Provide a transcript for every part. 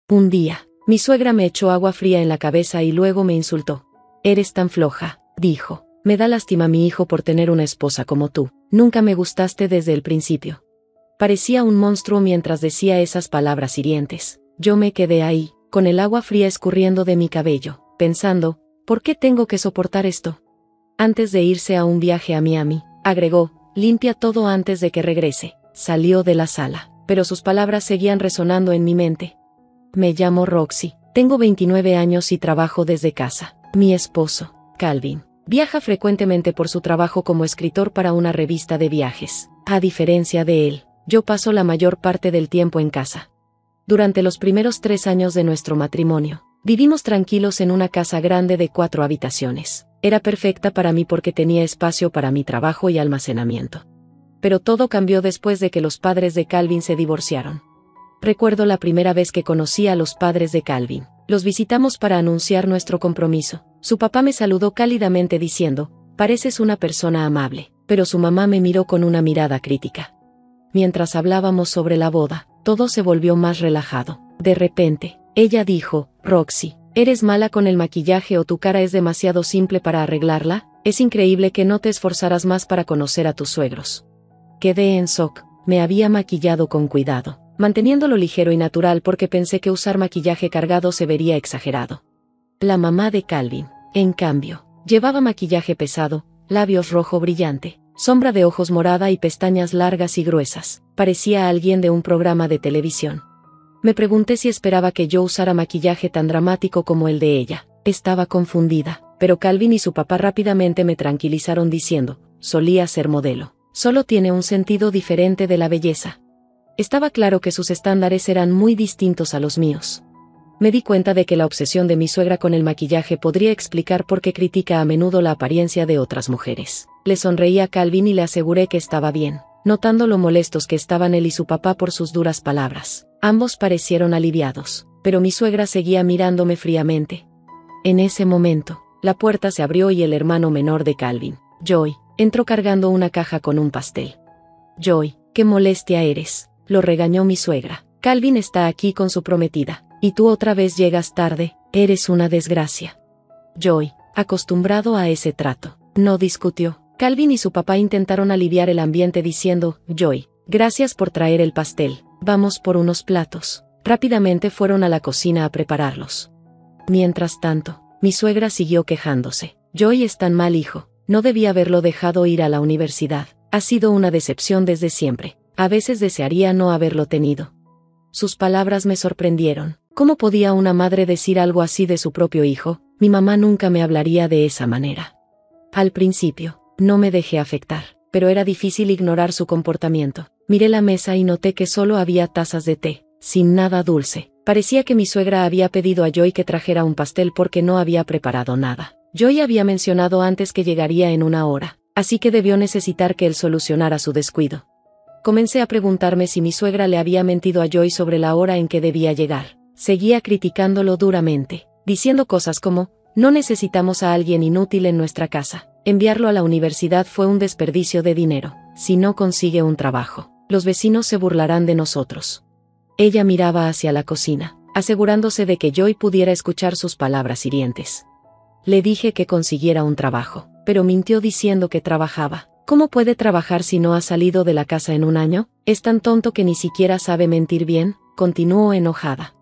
Un día, mi suegra me echó agua fría en la cabeza y luego me insultó. Eres tan floja, dijo. Me da lástima mi hijo por tener una esposa como tú. Nunca me gustaste desde el principio. Parecía un monstruo mientras decía esas palabras hirientes. Yo me quedé ahí, con el agua fría escurriendo de mi cabello, pensando, ¿por qué tengo que soportar esto? Antes de irse a un viaje a Miami, agregó, limpia todo antes de que regrese. Salió de la sala, pero sus palabras seguían resonando en mi mente. Me llamo Roxy, tengo 29 años y trabajo desde casa. Mi esposo, Calvin, viaja frecuentemente por su trabajo como escritor para una revista de viajes. A diferencia de él, yo paso la mayor parte del tiempo en casa. Durante los primeros 3 años de nuestro matrimonio, vivimos tranquilos en una casa grande de 4 habitaciones. Era perfecta para mí porque tenía espacio para mi trabajo y almacenamiento. Pero todo cambió después de que los padres de Calvin se divorciaron. Recuerdo la primera vez que conocí a los padres de Calvin. Los visitamos para anunciar nuestro compromiso. Su papá me saludó cálidamente diciendo, pareces una persona amable, pero su mamá me miró con una mirada crítica. Mientras hablábamos sobre la boda, todo se volvió más relajado. De repente, ella dijo, Roxy, ¿eres mala con el maquillaje o tu cara es demasiado simple para arreglarla? Es increíble que no te esforzaras más para conocer a tus suegros. Quedé en shock. Me había maquillado con cuidado, manteniéndolo ligero y natural porque pensé que usar maquillaje cargado se vería exagerado. La mamá de Calvin, en cambio, llevaba maquillaje pesado, labios rojo brillante, sombra de ojos morada y pestañas largas y gruesas. Parecía alguien de un programa de televisión. Me pregunté si esperaba que yo usara maquillaje tan dramático como el de ella. Estaba confundida, pero Calvin y su papá rápidamente me tranquilizaron diciendo, solía ser modelo. Solo tiene un sentido diferente de la belleza. Estaba claro que sus estándares eran muy distintos a los míos. Me di cuenta de que la obsesión de mi suegra con el maquillaje podría explicar por qué critica a menudo la apariencia de otras mujeres. Le sonreí a Calvin y le aseguré que estaba bien, notando lo molestos que estaban él y su papá por sus duras palabras. Ambos parecieron aliviados, pero mi suegra seguía mirándome fríamente. En ese momento, la puerta se abrió y el hermano menor de Calvin, Joy, entró cargando una caja con un pastel. Joy, qué molestia eres, lo regañó mi suegra. Calvin está aquí con su prometida, y tú otra vez llegas tarde, eres una desgracia. Joy, acostumbrado a ese trato, no discutió. Calvin y su papá intentaron aliviar el ambiente diciendo, Joy, gracias por traer el pastel, vamos por unos platos. Rápidamente fueron a la cocina a prepararlos. Mientras tanto, mi suegra siguió quejándose. Joy es tan mal hijo. No debía haberlo dejado ir a la universidad. Ha sido una decepción desde siempre. A veces desearía no haberlo tenido. Sus palabras me sorprendieron. ¿Cómo podía una madre decir algo así de su propio hijo? Mi mamá nunca me hablaría de esa manera. Al principio, no me dejé afectar, pero era difícil ignorar su comportamiento. Miré la mesa y noté que solo había tazas de té, sin nada dulce. Parecía que mi suegra había pedido a Joy que trajera un pastel porque no había preparado nada. Joy había mencionado antes que llegaría en 1 hora, así que debió necesitar que él solucionara su descuido. Comencé a preguntarme si mi suegra le había mentido a Joy sobre la hora en que debía llegar. Seguía criticándolo duramente, diciendo cosas como, no necesitamos a alguien inútil en nuestra casa. Enviarlo a la universidad fue un desperdicio de dinero. Si no consigue un trabajo, los vecinos se burlarán de nosotros. Ella miraba hacia la cocina, asegurándose de que Joy pudiera escuchar sus palabras hirientes. Le dije que consiguiera un trabajo, pero mintió diciendo que trabajaba. ¿Cómo puede trabajar si no ha salido de la casa en 1 año? Es tan tonto que ni siquiera sabe mentir bien, continuó enojada.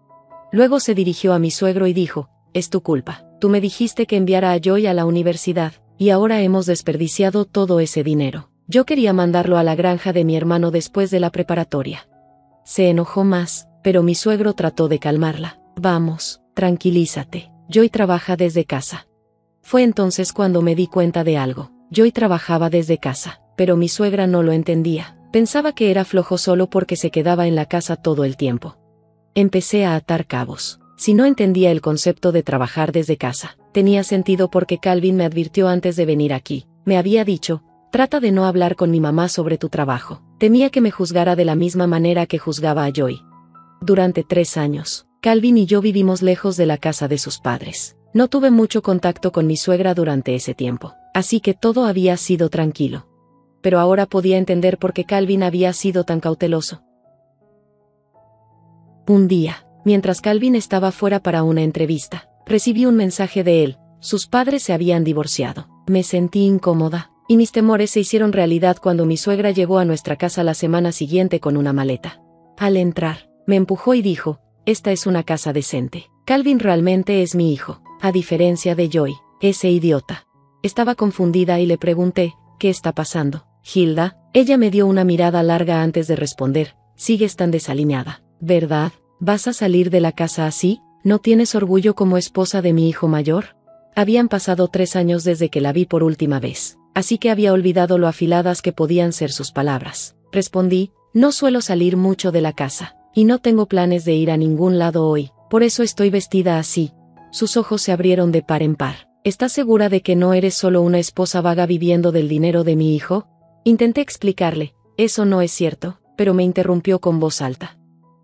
Luego se dirigió a mi suegro y dijo, es tu culpa. Tú me dijiste que enviara a Joy a la universidad, y ahora hemos desperdiciado todo ese dinero. Yo quería mandarlo a la granja de mi hermano después de la preparatoria. Se enojó más, pero mi suegro trató de calmarla. Vamos, tranquilízate. Joy trabaja desde casa. Fue entonces cuando me di cuenta de algo. Joy trabajaba desde casa, pero mi suegra no lo entendía. Pensaba que era flojo solo porque se quedaba en la casa todo el tiempo. Empecé a atar cabos. Si no entendía el concepto de trabajar desde casa, tenía sentido porque Calvin me advirtió antes de venir aquí. Me había dicho, trata de no hablar con mi mamá sobre tu trabajo. Temía que me juzgara de la misma manera que juzgaba a Joy. Durante 3 años, Calvin y yo vivimos lejos de la casa de sus padres. No tuve mucho contacto con mi suegra durante ese tiempo, así que todo había sido tranquilo. Pero ahora podía entender por qué Calvin había sido tan cauteloso. Un día, Mientras Calvin estaba fuera para una entrevista, recibí un mensaje de él. Sus padres se habían divorciado. Me sentí incómoda, y mis temores se hicieron realidad cuando mi suegra llegó a nuestra casa la semana siguiente con una maleta. Al entrar, me empujó y dijo, «Esta es una casa decente. Calvin realmente es mi hijo, a diferencia de Joy, ese idiota». Estaba confundida y le pregunté, «¿Qué está pasando, Hilda?». Ella me dio una mirada larga antes de responder, «Sigues tan desalineada, ¿verdad? ¿Vas a salir de la casa así? ¿No tienes orgullo como esposa de mi hijo mayor?». Habían pasado 3 años desde que la vi por última vez, así que había olvidado lo afiladas que podían ser sus palabras. Respondí, «No suelo salir mucho de la casa, y no tengo planes de ir a ningún lado hoy, por eso estoy vestida así». Sus ojos se abrieron de par en par. «¿Estás segura de que no eres solo una esposa vaga viviendo del dinero de mi hijo?». Intenté explicarle, «Eso no es cierto», pero me interrumpió con voz alta.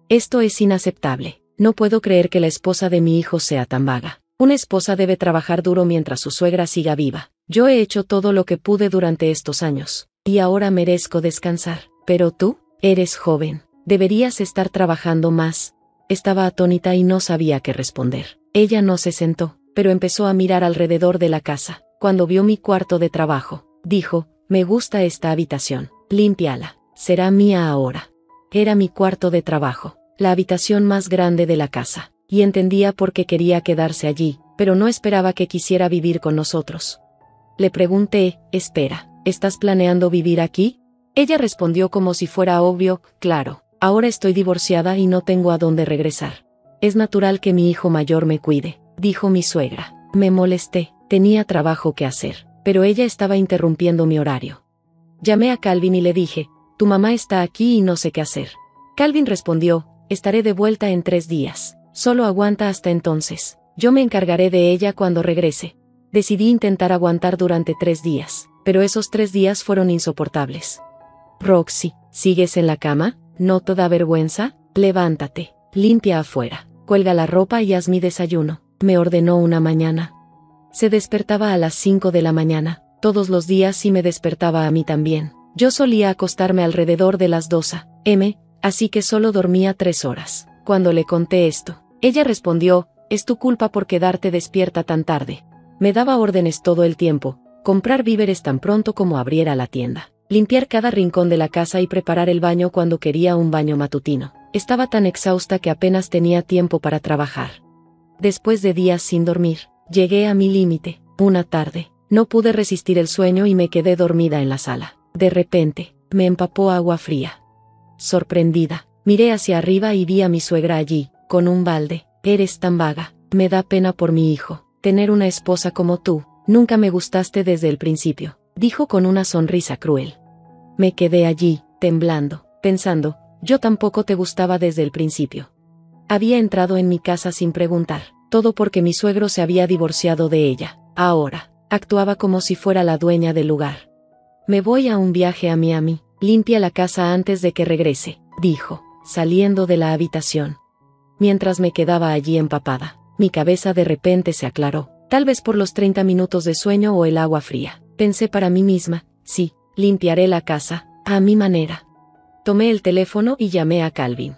«Esto es inaceptable. No puedo creer que la esposa de mi hijo sea tan vaga. Una esposa debe trabajar duro mientras su suegra siga viva. Yo he hecho todo lo que pude durante estos años, y ahora merezco descansar. Pero tú, eres joven. Deberías estar trabajando más». Estaba atónita y no sabía qué responder. Ella no se sentó, pero empezó a mirar alrededor de la casa. Cuando vio mi cuarto de trabajo, dijo, «Me gusta esta habitación. Límpiala. Será mía ahora». Era mi cuarto de trabajo, la habitación más grande de la casa, y entendía por qué quería quedarse allí, pero no esperaba que quisiera vivir con nosotros. Le pregunté, «Espera, ¿estás planeando vivir aquí?». Ella respondió como si fuera obvio, «Claro, ahora estoy divorciada y no tengo a dónde regresar. Es natural que mi hijo mayor me cuide», dijo mi suegra. Me molesté, tenía trabajo que hacer, pero ella estaba interrumpiendo mi horario. Llamé a Calvin y le dije, «Tu mamá está aquí y no sé qué hacer». Calvin respondió, «Estaré de vuelta en 3 días. Solo aguanta hasta entonces. Yo me encargaré de ella cuando regrese». Decidí intentar aguantar durante 3 días, pero esos 3 días fueron insoportables. «Roxy, ¿sigues en la cama? ¿No te da vergüenza? Levántate, limpia afuera, cuelga la ropa y haz mi desayuno», me ordenó una mañana. Se despertaba a las 5 de la mañana, todos los días, y me despertaba a mí también. Yo solía acostarme alrededor de las 2 a.m., así que solo dormía 3 horas. Cuando le conté esto, ella respondió, «Es tu culpa por quedarte despierta tan tarde». Me daba órdenes todo el tiempo, comprar víveres tan pronto como abriera la tienda, limpiar cada rincón de la casa y preparar el baño cuando quería un baño matutino. Estaba tan exhausta que apenas tenía tiempo para trabajar. Después de días sin dormir, llegué a mi límite. Una tarde, no pude resistir el sueño y me quedé dormida en la sala. De repente, me empapó agua fría. Sorprendida, miré hacia arriba y vi a mi suegra allí, con un balde. «Eres tan vaga, me da pena por mi hijo. Tener una esposa como tú, nunca me gustaste desde el principio», dijo con una sonrisa cruel. Me quedé allí, temblando, pensando, «Yo tampoco te gustaba desde el principio». Había entrado en mi casa sin preguntar, todo porque mi suegro se había divorciado de ella. Ahora, actuaba como si fuera la dueña del lugar. «Me voy a un viaje a Miami, limpia la casa antes de que regrese», dijo, saliendo de la habitación. Mientras me quedaba allí empapada, mi cabeza de repente se aclaró, tal vez por los 30 minutos de sueño o el agua fría. Pensé para mí misma, «Sí, limpiaré la casa, a mi manera». Tomé el teléfono y llamé a Calvin.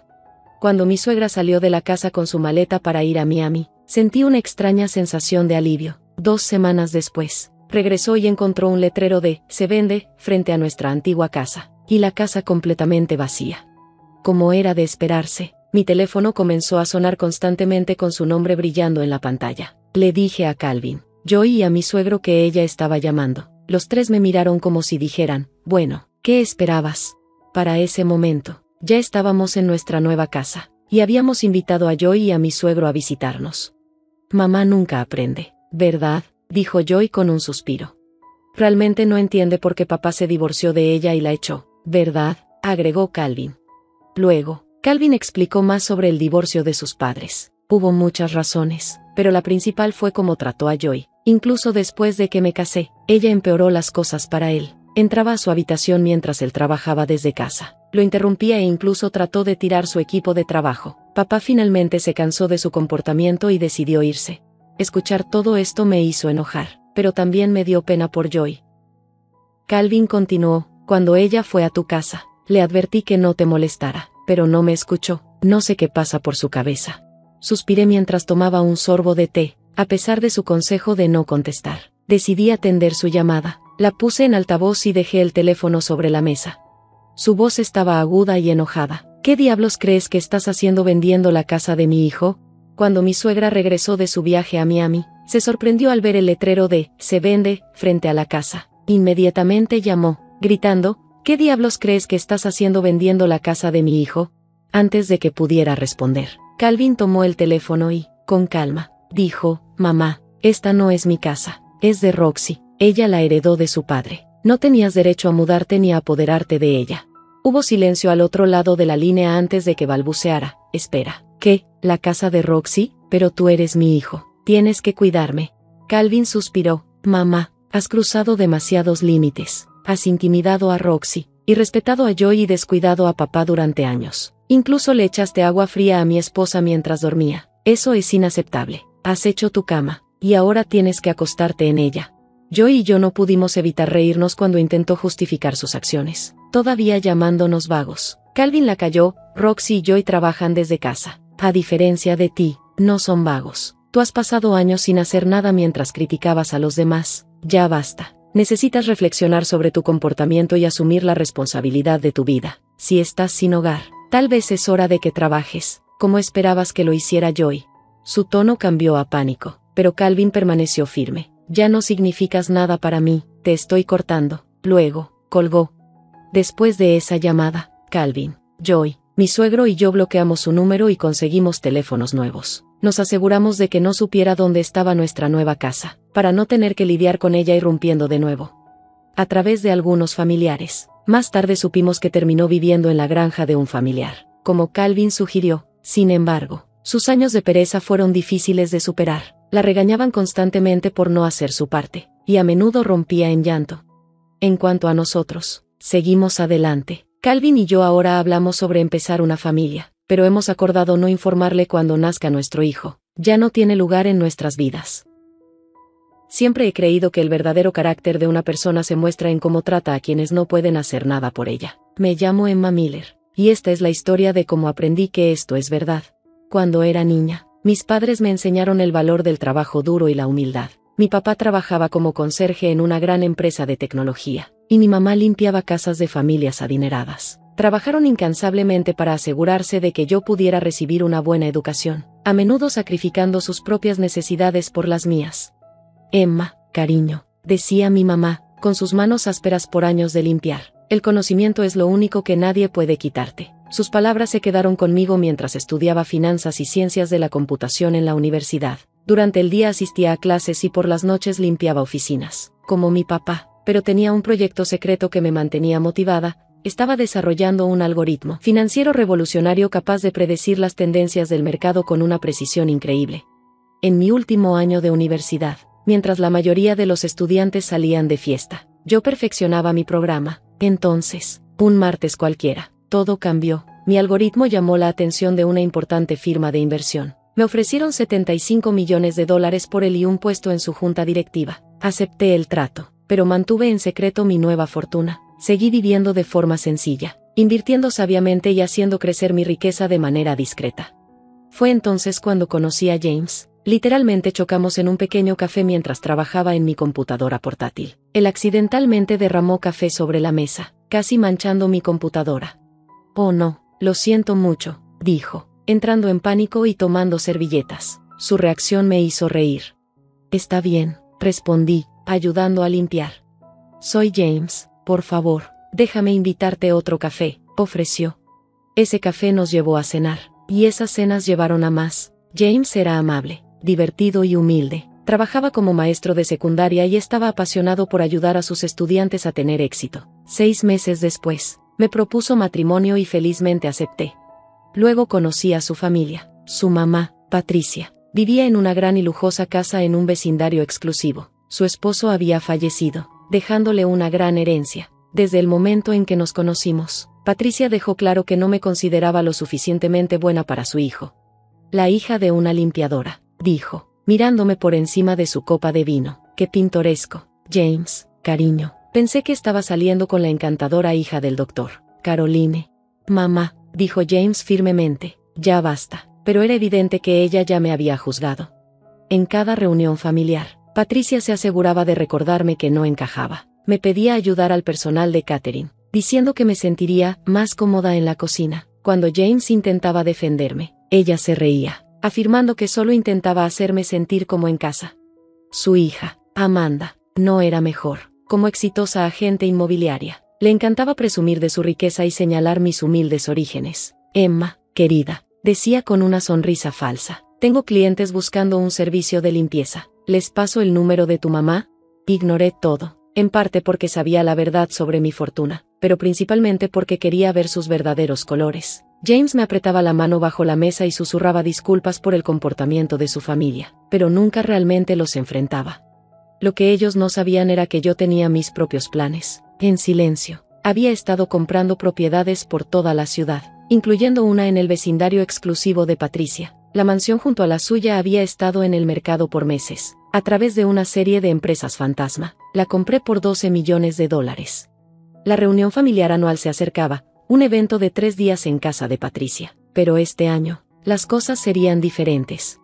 Cuando mi suegra salió de la casa con su maleta para ir a Miami, sentí una extraña sensación de alivio. 2 semanas después, regresó y encontró un letrero de «Se vende» frente a nuestra antigua casa, y la casa completamente vacía. Como era de esperarse, mi teléfono comenzó a sonar constantemente con su nombre brillando en la pantalla. Le dije a Calvin, Joy y a mi suegro que ella estaba llamando. Los 3 me miraron como si dijeran, «Bueno, ¿qué esperabas?». Para ese momento, ya estábamos en nuestra nueva casa, y habíamos invitado a Joy y a mi suegro a visitarnos. «Mamá nunca aprende, ¿verdad?», dijo Joy con un suspiro. «Realmente no entiende por qué papá se divorció de ella y la echó, ¿verdad?», agregó Calvin. Luego, Calvin explicó más sobre el divorcio de sus padres. Hubo muchas razones, pero la principal fue cómo trató a Joy. Incluso después de que me casé, ella empeoró las cosas para él. Entraba a su habitación mientras él trabajaba desde casa. Lo interrumpía e incluso trató de tirar su equipo de trabajo. Papá finalmente se cansó de su comportamiento y decidió irse. Escuchar todo esto me hizo enojar, pero también me dio pena por Joy. Calvin continuó, «Cuando ella fue a tu casa, le advertí que no te molestara, pero no me escuchó. No sé qué pasa por su cabeza. suspiré mientras tomaba un sorbo de té, a pesar de su consejo de no contestar. Decidí atender su llamada. La puse en altavoz y dejé el teléfono sobre la mesa. Su voz estaba aguda y enojada. ¿Qué diablos crees que estás haciendo vendiendo la casa de mi hijo? Cuando mi suegra regresó de su viaje a Miami, se sorprendió al ver el letrero de "Se vende" frente a la casa. Inmediatamente llamó, gritando, ¿qué diablos crees que estás haciendo vendiendo la casa de mi hijo? Antes de que pudiera responder, Calvin tomó el teléfono y, con calma, dijo, mamá, esta no es mi casa, es de Roxy. Ella la heredó de su padre. No tenías derecho a mudarte ni a apoderarte de ella. Hubo silencio al otro lado de la línea antes de que balbuceara. Espera, ¿qué? ¿La casa de Roxy? Pero tú eres mi hijo. Tienes que cuidarme. Calvin suspiró. Mamá, has cruzado demasiados límites. Has intimidado a Roxy, irrespetado a Joy y descuidado a papá durante años. Incluso le echaste agua fría a mi esposa mientras dormía. Eso es inaceptable. Has hecho tu cama, y ahora tienes que acostarte en ella. Joy y yo no pudimos evitar reírnos cuando intentó justificar sus acciones, todavía llamándonos vagos. Calvin la calló. Roxy y Joy trabajan desde casa. A diferencia de ti, no son vagos. Tú has pasado años sin hacer nada mientras criticabas a los demás. Ya basta. Necesitas reflexionar sobre tu comportamiento y asumir la responsabilidad de tu vida. Si estás sin hogar, tal vez es hora de que trabajes, como esperabas que lo hiciera Joy. Su tono cambió a pánico, pero Calvin permaneció firme. Ya no significas nada para mí, te estoy cortando. Luego, colgó. Después de esa llamada, Calvin, Joy, mi suegro y yo bloqueamos su número y conseguimos teléfonos nuevos. Nos aseguramos de que no supiera dónde estaba nuestra nueva casa, para no tener que lidiar con ella irrumpiendo de nuevo. A través de algunos familiares. Más tarde supimos que terminó viviendo en la granja de un familiar, como Calvin sugirió. Sin embargo, sus años de pereza fueron difíciles de superar. La regañaban constantemente por no hacer su parte, y a menudo rompía en llanto. En cuanto a nosotros, seguimos adelante. Calvin y yo ahora hablamos sobre empezar una familia, pero hemos acordado no informarle cuando nazca nuestro hijo. Ya no tiene lugar en nuestras vidas. Siempre he creído que el verdadero carácter de una persona se muestra en cómo trata a quienes no pueden hacer nada por ella. Me llamo Emma Miller, y esta es la historia de cómo aprendí que esto es verdad. Cuando era niña, mis padres me enseñaron el valor del trabajo duro y la humildad. Mi papá trabajaba como conserje en una gran empresa de tecnología, y mi mamá limpiaba casas de familias adineradas. Trabajaron incansablemente para asegurarse de que yo pudiera recibir una buena educación, a menudo sacrificando sus propias necesidades por las mías. Emma, cariño, decía mi mamá, con sus manos ásperas por años de limpiar, el conocimiento es lo único que nadie puede quitarte. Sus palabras se quedaron conmigo mientras estudiaba finanzas y ciencias de la computación en la universidad. Durante el día asistía a clases y por las noches limpiaba oficinas, como mi papá, pero tenía un proyecto secreto que me mantenía motivada. Estaba desarrollando un algoritmo financiero revolucionario capaz de predecir las tendencias del mercado con una precisión increíble. En mi último año de universidad, mientras la mayoría de los estudiantes salían de fiesta, yo perfeccionaba mi programa. Entonces, un martes cualquiera, todo cambió. Mi algoritmo llamó la atención de una importante firma de inversión. Me ofrecieron $75 millones por él y un puesto en su junta directiva. Acepté el trato, pero mantuve en secreto mi nueva fortuna. Seguí viviendo de forma sencilla, invirtiendo sabiamente y haciendo crecer mi riqueza de manera discreta. Fue entonces cuando conocí a James. Literalmente chocamos en un pequeño café mientras trabajaba en mi computadora portátil. Él accidentalmente derramó café sobre la mesa, casi manchando mi computadora. Oh no, lo siento mucho, dijo, entrando en pánico y tomando servilletas. Su reacción me hizo reír. Está bien, respondí, ayudando a limpiar. Soy James, por favor, déjame invitarte otro café, ofreció. Ese café nos llevó a cenar, y esas cenas llevaron a más. James era amable, divertido y humilde. Trabajaba como maestro de secundaria y estaba apasionado por ayudar a sus estudiantes a tener éxito. 6 meses después, me propuso matrimonio y felizmente acepté. Luego conocí a su familia. Su mamá, Patricia, vivía en una gran y lujosa casa en un vecindario exclusivo. Su esposo había fallecido, dejándole una gran herencia. Desde el momento en que nos conocimos, Patricia dejó claro que no me consideraba lo suficientemente buena para su hijo. La hija de una limpiadora, dijo, mirándome por encima de su copa de vino. Qué pintoresco. James, cariño, pensé que estaba saliendo con la encantadora hija del doctor, Caroline. Mamá, dijo James firmemente, ya basta. pero era evidente que ella ya me había juzgado. En cada reunión familiar, Patricia se aseguraba de recordarme que no encajaba. Me pedía ayudar al personal de catering, diciendo que me sentiría más cómoda en la cocina. Cuando James intentaba defenderme, ella se reía, afirmando que solo intentaba hacerme sentir como en casa. Su hija, Amanda, no era mejor. Como exitosa agente inmobiliaria, le encantaba presumir de su riqueza y señalar mis humildes orígenes. Emma, querida, decía con una sonrisa falsa, tengo clientes buscando un servicio de limpieza. ¿Les paso el número de tu mamá? Ignoré todo, en parte porque sabía la verdad sobre mi fortuna, pero principalmente porque quería ver sus verdaderos colores. James me apretaba la mano bajo la mesa y susurraba disculpas por el comportamiento de su familia, pero nunca realmente los enfrentaba. Lo que ellos no sabían era que yo tenía mis propios planes. En silencio, había estado comprando propiedades por toda la ciudad, incluyendo una en el vecindario exclusivo de Patricia. La mansión junto a la suya había estado en el mercado por meses, a través de una serie de empresas fantasma. La compré por $12 millones. La reunión familiar anual se acercaba, un evento de 3 días en casa de Patricia. Pero este año, las cosas serían diferentes.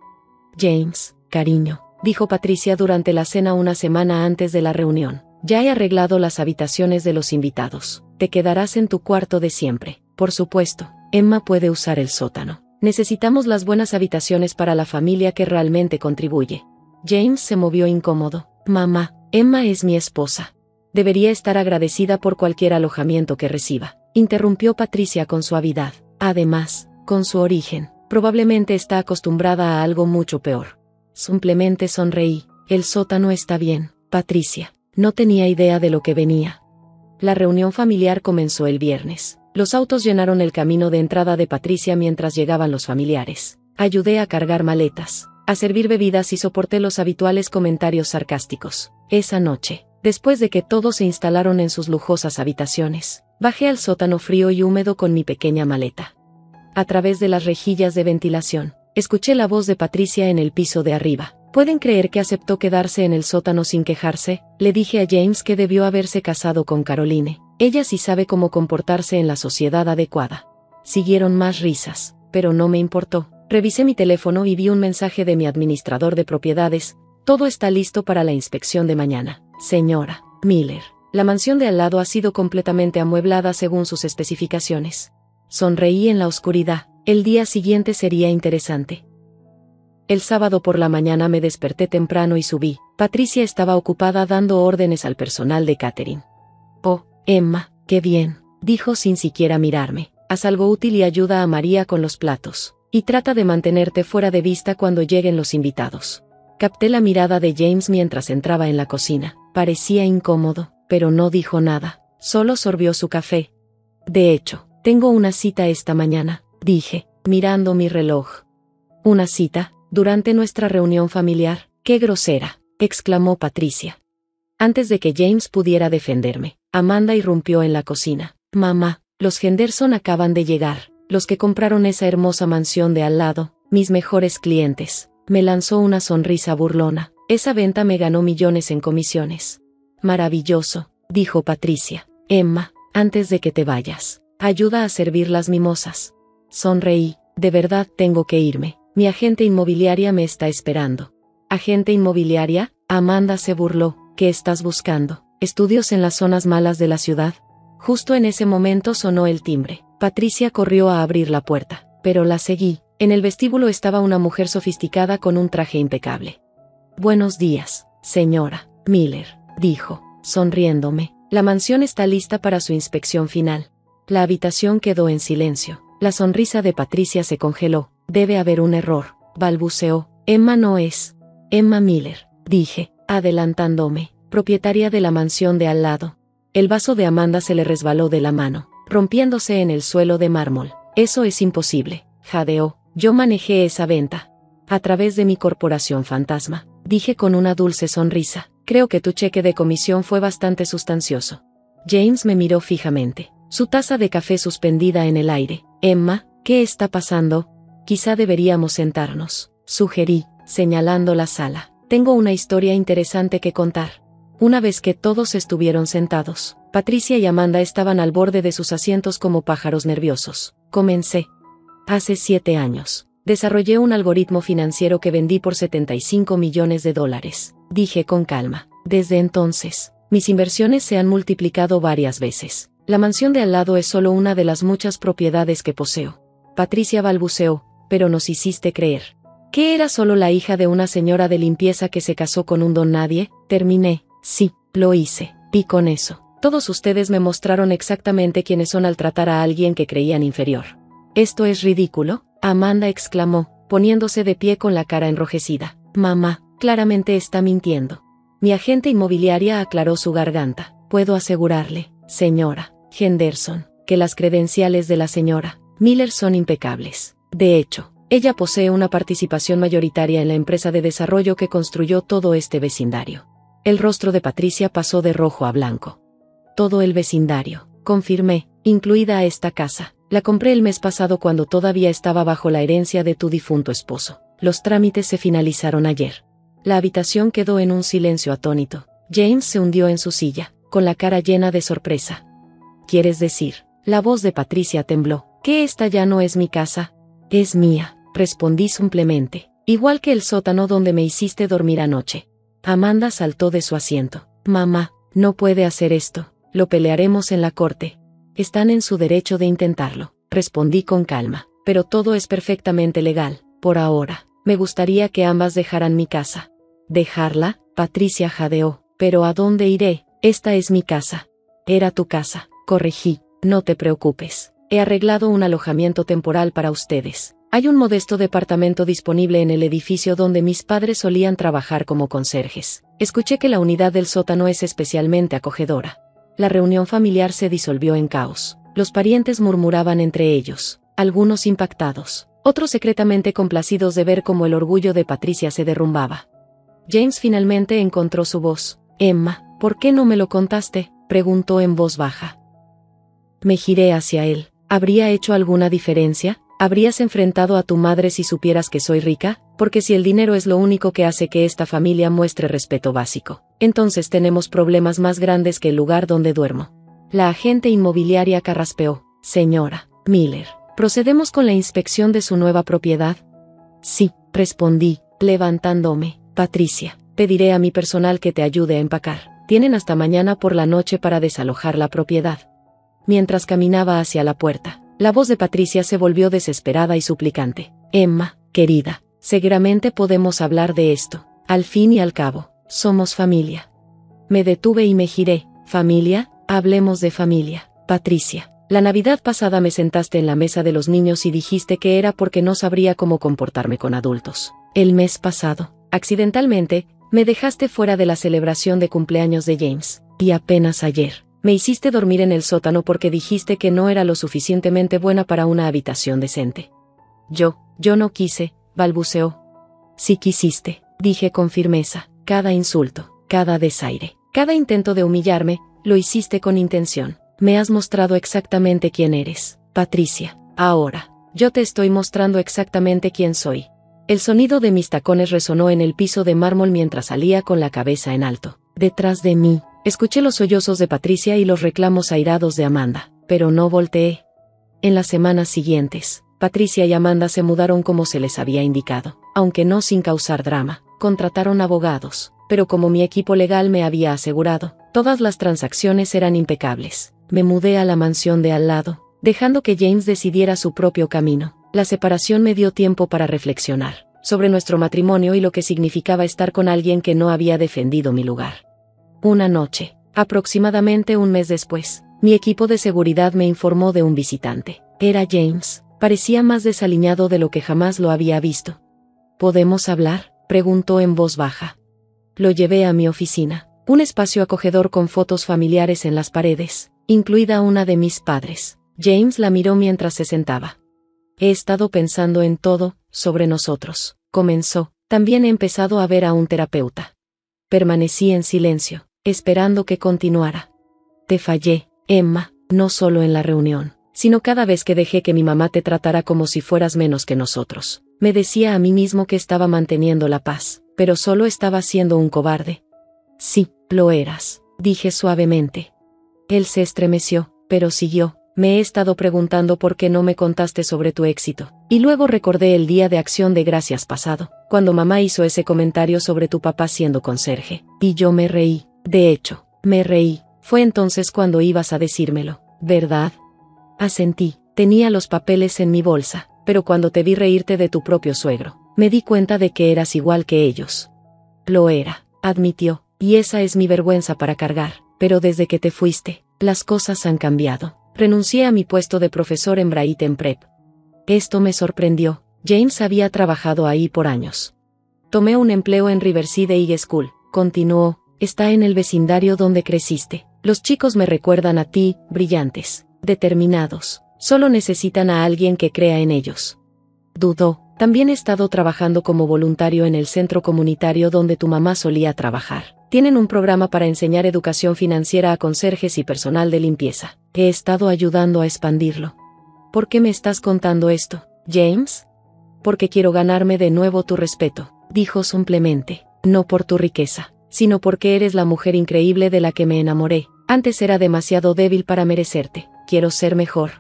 James, cariño, dijo Patricia durante la cena una semana antes de la reunión. Ya he arreglado las habitaciones de los invitados. Te quedarás en tu cuarto de siempre. Por supuesto, Emma puede usar el sótano. Necesitamos las buenas habitaciones para la familia que realmente contribuye. James se movió incómodo. Mamá, Emma es mi esposa. Debería estar agradecida por cualquier alojamiento que reciba. Interrumpió Patricia con suavidad. Además, con su origen, probablemente está acostumbrada a algo mucho peor. Simplemente sonreí. El sótano está bien, Patricia. No tenía idea de lo que venía. La reunión familiar comenzó el viernes. Los autos llenaron el camino de entrada de Patricia mientras llegaban los familiares. Ayudé a cargar maletas, a servir bebidas y soporté los habituales comentarios sarcásticos. Esa noche, después de que todos se instalaron en sus lujosas habitaciones, bajé al sótano frío y húmedo con mi pequeña maleta. A través de las rejillas de ventilación, escuché la voz de Patricia en el piso de arriba. ¿Pueden creer que aceptó quedarse en el sótano sin quejarse? Le dije a James que debió haberse casado con Caroline. Ella sí sabe cómo comportarse en la sociedad adecuada. Siguieron más risas, pero no me importó. Revisé mi teléfono y vi un mensaje de mi administrador de propiedades. Todo está listo para la inspección de mañana. Señora Miller, la mansión de al lado ha sido completamente amueblada según sus especificaciones. Sonreí en la oscuridad. El día siguiente sería interesante. El sábado por la mañana me desperté temprano y subí. Patricia estaba ocupada dando órdenes al personal de catering. Oh, Emma, qué bien, dijo sin siquiera mirarme. Haz algo útil y ayuda a María con los platos. Y trata de mantenerte fuera de vista cuando lleguen los invitados. Capté la mirada de James mientras entraba en la cocina. Parecía incómodo, pero no dijo nada. Solo sorbió su café. De hecho, tengo una cita esta mañana, dije, mirando mi reloj. ¿Una cita? Durante nuestra reunión familiar. ¡Qué grosera!, exclamó Patricia. Antes de que James pudiera defenderme, Amanda irrumpió en la cocina. Mamá, los Henderson acaban de llegar, los que compraron esa hermosa mansión de al lado, mis mejores clientes. Me lanzó una sonrisa burlona. Esa venta me ganó millones en comisiones. Maravilloso, dijo Patricia. Emma, antes de que te vayas, ayuda a servir las mimosas. Sonreí. De verdad tengo que irme. Mi agente inmobiliaria me está esperando. ¿Agente inmobiliaria? Amanda se burló. ¿Qué estás buscando? ¿Estudios en las zonas malas de la ciudad? Justo en ese momento sonó el timbre. Patricia corrió a abrir la puerta, pero la seguí. En el vestíbulo estaba una mujer sofisticada con un traje impecable. Buenos días, señora Miller, dijo, sonriéndome. La mansión está lista para su inspección final. La habitación quedó en silencio. La sonrisa de Patricia se congeló. Debe haber un error, balbuceó. Emma no es Emma Miller, dije, adelantándome, propietaria de la mansión de al lado. El vaso de Amanda se le resbaló de la mano, rompiéndose en el suelo de mármol. Eso es imposible, jadeó. Yo manejé esa venta. A través de mi corporación fantasma, dije con una dulce sonrisa. Creo que tu cheque de comisión fue bastante sustancioso. James me miró fijamente, su taza de café suspendida en el aire. Emma, ¿qué está pasando? Quizá deberíamos sentarnos, sugerí, señalando la sala. Tengo una historia interesante que contar. Una vez que todos estuvieron sentados, Patricia y Amanda estaban al borde de sus asientos como pájaros nerviosos. Comencé. Hace 7 años, Desarrollé un algoritmo financiero que vendí por $75 millones, dije con calma. Desde entonces, mis inversiones se han multiplicado varias veces. La mansión de al lado es solo una de las muchas propiedades que poseo. Patricia balbuceó, pero nos hiciste creer que era solo la hija de una señora de limpieza que se casó con un don nadie. Terminé. Sí, lo hice. Y con eso, todos ustedes me mostraron exactamente quiénes son al tratar a alguien que creían inferior. ¿Esto es ridículo?, Amanda exclamó, poniéndose de pie con la cara enrojecida. Mamá, claramente está mintiendo. Mi agente inmobiliaria aclaró su garganta. Puedo asegurarle, señora Henderson, que las credenciales de la señora Miller son impecables. De hecho, ella posee una participación mayoritaria en la empresa de desarrollo que construyó todo este vecindario. El rostro de Patricia pasó de rojo a blanco. Todo el vecindario, confirmé, incluida esta casa. La compré el mes pasado cuando todavía estaba bajo la herencia de tu difunto esposo. Los trámites se finalizaron ayer. La habitación quedó en un silencio atónito. James se hundió en su silla, con la cara llena de sorpresa. ¿Quieres decir? La voz de Patricia tembló. ¿Que esta ya no es mi casa? Es mía, respondí simplemente. Igual que el sótano donde me hiciste dormir anoche. Amanda saltó de su asiento. Mamá, no puede hacer esto. Lo pelearemos en la corte. Están en su derecho de intentarlo, respondí con calma, pero todo es perfectamente legal. Por ahora, me gustaría que ambas dejaran mi casa. ¿Dejarla? Patricia jadeó. ¿Pero a dónde iré? Esta es mi casa. Era tu casa, corregí. No te preocupes. He arreglado un alojamiento temporal para ustedes. Hay un modesto departamento disponible en el edificio donde mis padres solían trabajar como conserjes. Escuché que la unidad del sótano es especialmente acogedora. La reunión familiar se disolvió en caos. Los parientes murmuraban entre ellos, algunos impactados, otros secretamente complacidos de ver cómo el orgullo de Patricia se derrumbaba. James finalmente encontró su voz. Emma, ¿por qué no me lo contaste?, preguntó en voz baja. Me giré hacia él. ¿Habría hecho alguna diferencia? ¿Habrías enfrentado a tu madre si supieras que soy rica? Porque si el dinero es lo único que hace que esta familia muestre respeto básico, entonces tenemos problemas más grandes que el lugar donde duermo. La agente inmobiliaria carraspeó. Señora Miller, ¿procedemos con la inspección de su nueva propiedad? Sí, respondí, levantándome. Patricia, pediré a mi personal que te ayude a empacar. Tienen hasta mañana por la noche para desalojar la propiedad. Mientras caminaba hacia la puerta, la voz de Patricia se volvió desesperada y suplicante. Emma, querida, seguramente podemos hablar de esto. Al fin y al cabo, somos familia. Me detuve y me giré. ¿Familia? Hablemos de familia. Patricia, la Navidad pasada me sentaste en la mesa de los niños y dijiste que era porque no sabría cómo comportarme con adultos. El mes pasado, accidentalmente, me dejaste fuera de la celebración de cumpleaños de James. Y apenas ayer, me hiciste dormir en el sótano porque dijiste que no era lo suficientemente buena para una habitación decente. Yo no quise, balbuceó. Sí quisiste, dije con firmeza. Cada insulto, cada desaire, cada intento de humillarme, lo hiciste con intención. Me has mostrado exactamente quién eres, Patricia. Ahora, yo te estoy mostrando exactamente quién soy. El sonido de mis tacones resonó en el piso de mármol mientras salía con la cabeza en alto. Detrás de mí, escuché los sollozos de Patricia y los reclamos airados de Amanda, pero no volteé. En las semanas siguientes, Patricia y Amanda se mudaron como se les había indicado, aunque no sin causar drama. Contrataron abogados, pero como mi equipo legal me había asegurado, todas las transacciones eran impecables. Me mudé a la mansión de al lado, dejando que James decidiera su propio camino. La separación me dio tiempo para reflexionar sobre nuestro matrimonio y lo que significaba estar con alguien que no había defendido mi lugar. Una noche, aproximadamente un mes después, mi equipo de seguridad me informó de un visitante. Era James. Parecía más desaliñado de lo que jamás lo había visto. ¿Podemos hablar?, preguntó en voz baja. Lo llevé a mi oficina, un espacio acogedor con fotos familiares en las paredes, incluida una de mis padres. James la miró mientras se sentaba. He estado pensando en todo, sobre nosotros, comenzó. También he empezado a ver a un terapeuta. Permanecí en silencio, esperando que continuara. Te fallé, Emma, no solo en la reunión, sino cada vez que dejé que mi mamá te tratara como si fueras menos que nosotros. Me decía a mí mismo que estaba manteniendo la paz, pero solo estaba siendo un cobarde. Sí, lo eras, dije suavemente. Él se estremeció, pero siguió. me he estado preguntando por qué no me contaste sobre tu éxito. Y luego recordé el Día de Acción de Gracias pasado, cuando mamá hizo ese comentario sobre tu papá siendo conserje. Y yo me reí. De hecho, me reí. Fue entonces cuando ibas a decírmelo, ¿verdad? Asentí. Tenía los papeles en mi bolsa, pero cuando te vi reírte de tu propio suegro, me di cuenta de que eras igual que ellos. Lo era, admitió, y esa es mi vergüenza para cargar, pero desde que te fuiste, las cosas han cambiado. Renuncié a mi puesto de profesor en Brighton Prep. Esto me sorprendió. James había trabajado ahí por años. Tomé un empleo en Riverside High School, continuó, está en el vecindario donde creciste. Los chicos me recuerdan a ti, brillantes, determinados, solo necesitan a alguien que crea en ellos. Dudó. También he estado trabajando como voluntario en el centro comunitario donde tu mamá solía trabajar. Tienen un programa para enseñar educación financiera a conserjes y personal de limpieza. He estado ayudando a expandirlo. ¿Por qué me estás contando esto, James? Porque quiero ganarme de nuevo tu respeto, dijo simplemente. No por tu riqueza, sino porque eres la mujer increíble de la que me enamoré. Antes era demasiado débil para merecerte. Quiero ser mejor.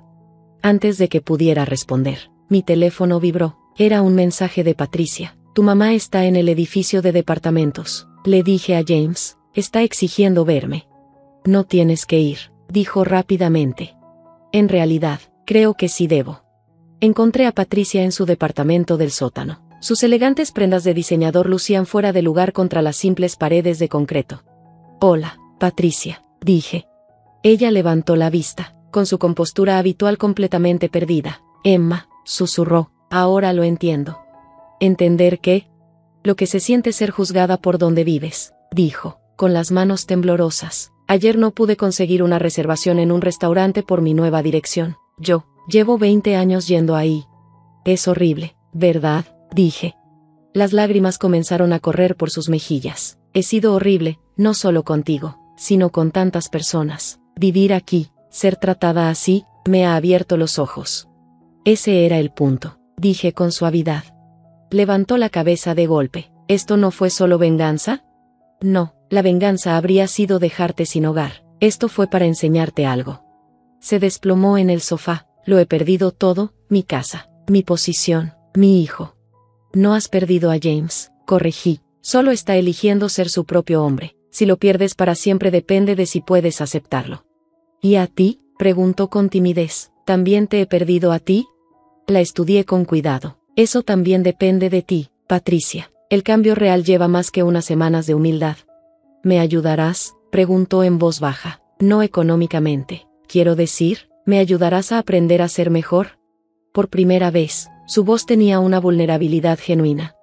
Antes de que pudiera responder, mi teléfono vibró. Era un mensaje de Patricia. Tu mamá está en el edificio de departamentos. Le dije a James, está exigiendo verme. No tienes que ir, dijo rápidamente. En realidad, creo que sí debo. Encontré a Patricia en su departamento del sótano. Sus elegantes prendas de diseñador lucían fuera de lugar contra las simples paredes de concreto. Hola, Patricia, dije. Ella levantó la vista, con su compostura habitual completamente perdida. Emma, susurró. Ahora lo entiendo. ¿Entender qué? Lo que se siente ser juzgada por donde vives, dijo, con las manos temblorosas. Ayer no pude conseguir una reservación en un restaurante por mi nueva dirección. Yo, llevo 20 años yendo ahí. Es horrible, ¿verdad? Dije. Las lágrimas comenzaron a correr por sus mejillas. He sido horrible, no solo contigo, sino con tantas personas. Vivir aquí, ser tratada así, me ha abierto los ojos. Ese era el punto. Dije con suavidad. Levantó la cabeza de golpe. ¿Esto no fue solo venganza? No, la venganza habría sido dejarte sin hogar. Esto fue para enseñarte algo. Se desplomó en el sofá. Lo he perdido todo, mi casa, mi posición, mi hijo. No has perdido a James, corregí. Solo está eligiendo ser su propio hombre. Si lo pierdes para siempre depende de si puedes aceptarlo. ¿Y a ti? Preguntó con timidez. ¿También te he perdido a ti? La estudié con cuidado. Eso también depende de ti, Patricia. El cambio real lleva más que unas semanas de humildad. ¿Me ayudarás? Preguntó en voz baja. No económicamente. Quiero decir, ¿me ayudarás a aprender a ser mejor? Por primera vez, su voz tenía una vulnerabilidad genuina.